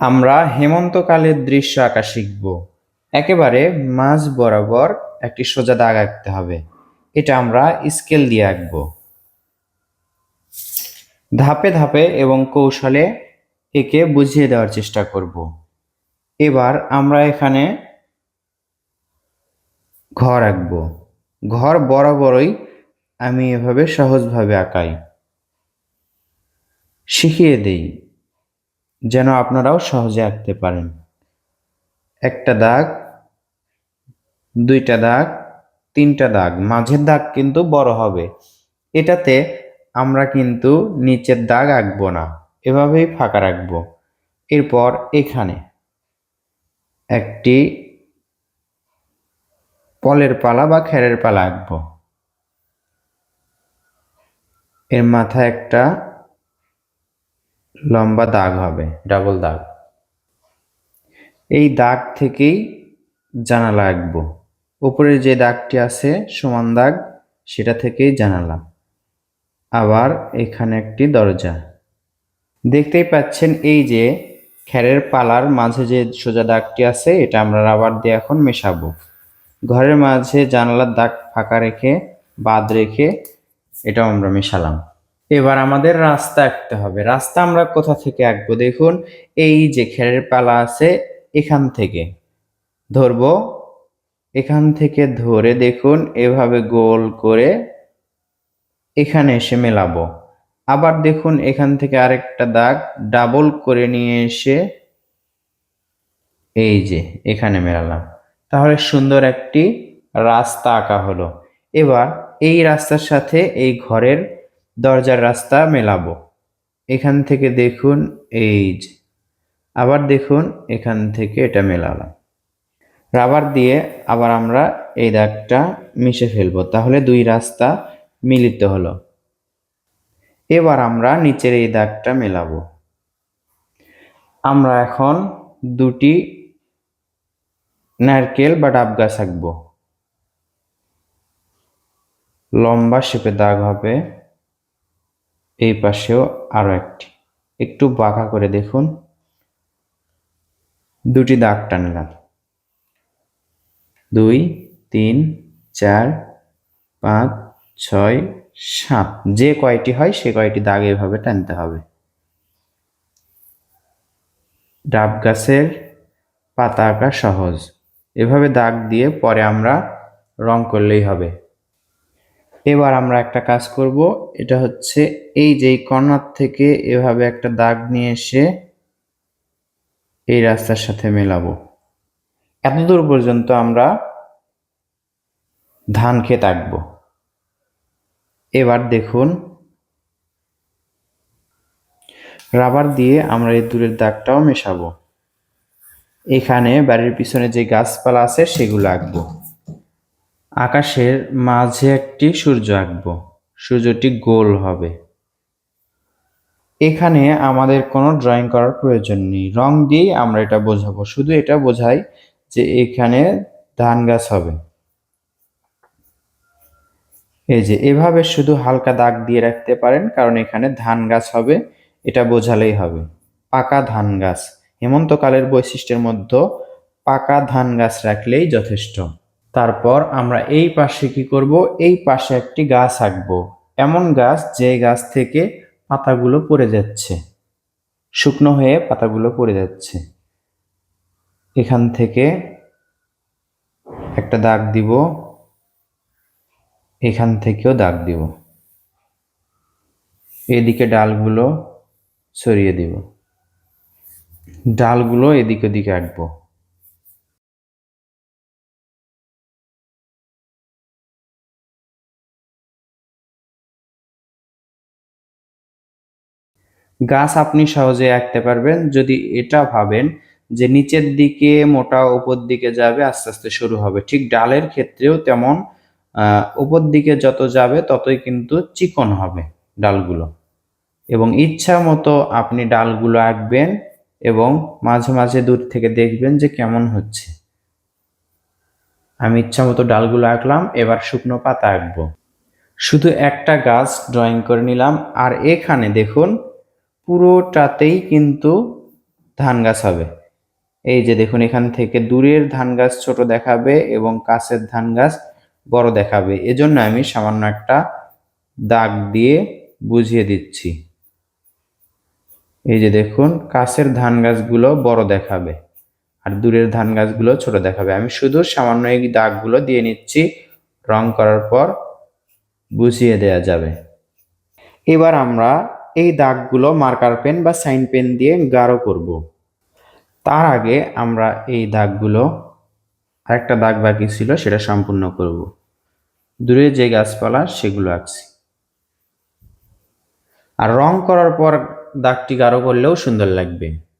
আমরা হেমন্তকালের দৃশ্য আঁকা শিখব। একেবারে মাঝ বরাবর একটি সোজা দাগ আঁকতে হবে। এটা আমরা স্কেল দিয়ে আঁকব। ধাপে ধাপে এবং কৌশলে একে বুঝিয়ে দেওয়ার চেষ্টা করব। এবার আমরা এখানে ঘর আঁকব। ঘর বরাবরই আমি এভাবে সহজভাবে আঁকাই। শিখিয়ে দেই যেন আপনারাও সহজে আঁকতে পারেন। একটা দাগ, দুইটা দাগ, তিনটা দাগ, মাঝের দাগ কিন্তু বড় হবে। এটাতে আমরা কিন্তু নিচের দাগ আঁকবো না, এভাবেই ফাঁকা রাখবো। এরপর এখানে একটি পলের পালা বা খেরের পালা আঁকবো। এর মাথায় একটা লম্বা দাগ হবে, ডাবল দাগ। এই দাগ থেকেই জানালা আঁকবো। উপরে যে দাগটি আছে সমান দাগ, সেটা থেকেই জানালা। আবার এখানে একটি দরজা। দেখতেই পাচ্ছেন এই যে খেরের পালার মাঝে যে সোজা দাগটি আছে, এটা আমরা রাবার দিয়ে এখন মেশাবো। ঘরের মাঝে জানালার দাগ ফাঁকা রেখে বাদ রেখে এটাও আমরা মেশালাম। এবার আমাদের রাস্তা আঁকতে হবে। রাস্তা আমরা কোথা থেকে আঁকবো? দেখুন, এই যে খেরের পালা আছে এখান থেকে ধরবো। এখান থেকে ধরে দেখুন এভাবে গোল করে এখানে এসে মেলাবো। আবার দেখুন এখান থেকে আরেকটা দাগ ডাবল করে নিয়ে এসে এই যে এখানে মেলালাম। তাহলে সুন্দর একটি রাস্তা আঁকা হলো। এবার এই রাস্তার সাথে এই ঘরের দরজার রাস্তা মেলাবো। এখান থেকে দেখুন এই যে, আবার দেখুন এখান থেকে এটা মেলালাম। রাবার দিয়ে আবার আমরা এই দাগটা মিশে ফেলবো, তাহলে দুই রাস্তা মিলিত হলো। এবার আমরা নিচের এই দাগটা মেলাবো। আমরা এখন দুটি নারকেল বা ডাব গাছ আঁকবো। লম্বা শেপে দাগ হবে। এই পাশেও আরো একটি, একটু বাঁকা করে দেখুন। দুটি দাগ টানলাম, 2, 3, 4, 5, 6, 7, যে কয়টি হয় সে কয়টি দাগ এভাবে টানতে হবে। ডাব গাছের পাতা আঁকা সহজ, এভাবে দাগ দিয়ে পরে আমরা রং করলেই হবে। এবার আমরা একটা কাজ করব, এটা হচ্ছে এই যে কর্নার থেকে এভাবে একটা দাগ নিয়ে এসে এই রাস্তার সাথে মেলাবো। এতদূর পর্যন্ত আমরা ধান ক্ষেত আঁকবো। এবার দেখুন রাবার দিয়ে আমরা এই দূরের দাগটাও মেশাবো। এখানে বাড়ির পিছনে যে গাছপালা আছে সেগুলো আঁকবো। আকাশের মাঝে একটি সূর্য আঁকবো, সূর্যটি গোল হবে। এখানে আমাদের কোনো ড্রয়িং করার প্রয়োজন নেই, রং দিয়েই আমরা এটা বোঝাবো। শুধু এটা বোঝাই যে এখানে ধান গাছ হবে। এই যে এভাবে শুধু হালকা দাগ দিয়ে রাখতে পারেন, কারণ এখানে ধান গাছ হবে, এটা বোঝালেই হবে। পাকা ধান গাছ, হেমন্তকালের বৈশিষ্ট্যের মধ্যে পাকা ধান গাছ রাখলেই যথেষ্ট। তারপর আমরা এই পাশে কি করব? এই পাশে একটি গাছ আঁকবো, এমন গাছ যে গাছ থেকে পাতাগুলো পড়ে যাচ্ছে, শুকনো হয়ে পাতাগুলো পড়ে যাচ্ছে। এখান থেকে একটা দাগ দিব, এখান থেকেও দাগ দিব। এদিকে ডালগুলো ছড়িয়ে দিব, ডালগুলো এদিক ওদিকে আঁকবো। গাছ আপনি সহজে আঁকতে পারবেন যদি এটা ভাবেন যে নিচের দিকে মোটা, উপর দিকে যাবে, আস্তে আস্তে শুরু হবে। ঠিক ডালের ক্ষেত্রেও তেমন, উপর দিকে যত যাবে ততই কিন্তু চিকন হবে ডালগুলো। এবং ইচ্ছা মতো আপনি ডালগুলো আঁকবেন এবং মাঝে মাঝে দূর থেকে দেখবেন যে কেমন হচ্ছে। আমি ইচ্ছা মতো ডালগুলো আঁকলাম, এবার শুকনো পাতা আঁকবো। শুধু একটা গাছ ড্রয়িং করে নিলাম। আর এখানে দেখুন পুরোটাতেই কিন্তু ধান গাছ হবে। এই যে দেখুন, এখান থেকে দূরের ধান গাছ ছোট দেখাবে এবং কাছের ধান গাছ বড় দেখাবে। এজন্য আমি সামান্য একটা দাগ দিয়ে বুঝিয়ে দিচ্ছি। এই যে দেখুন, কাছের ধান গাছগুলো বড় দেখাবে আর দূরের ধান গাছগুলো ছোট দেখাবে। আমি শুধু সামান্য এই দাগগুলো দিয়ে নিচ্ছি, রং করার পর বুঝিয়ে দেয়া যাবে। এবার আমরা এই দাগগুলো মার্কার পেন বা সাইন পেন দিয়ে গাঢ় করব। তার আগে আমরা এই দাগগুলো, আরেকটা দাগ বাকি ছিল সেটা সম্পূর্ণ করব। দূরে যে গাছপালা সেগুলো আঁকছি। আর রং করার পর দাগটি গাঢ় করলেও সুন্দর লাগবে।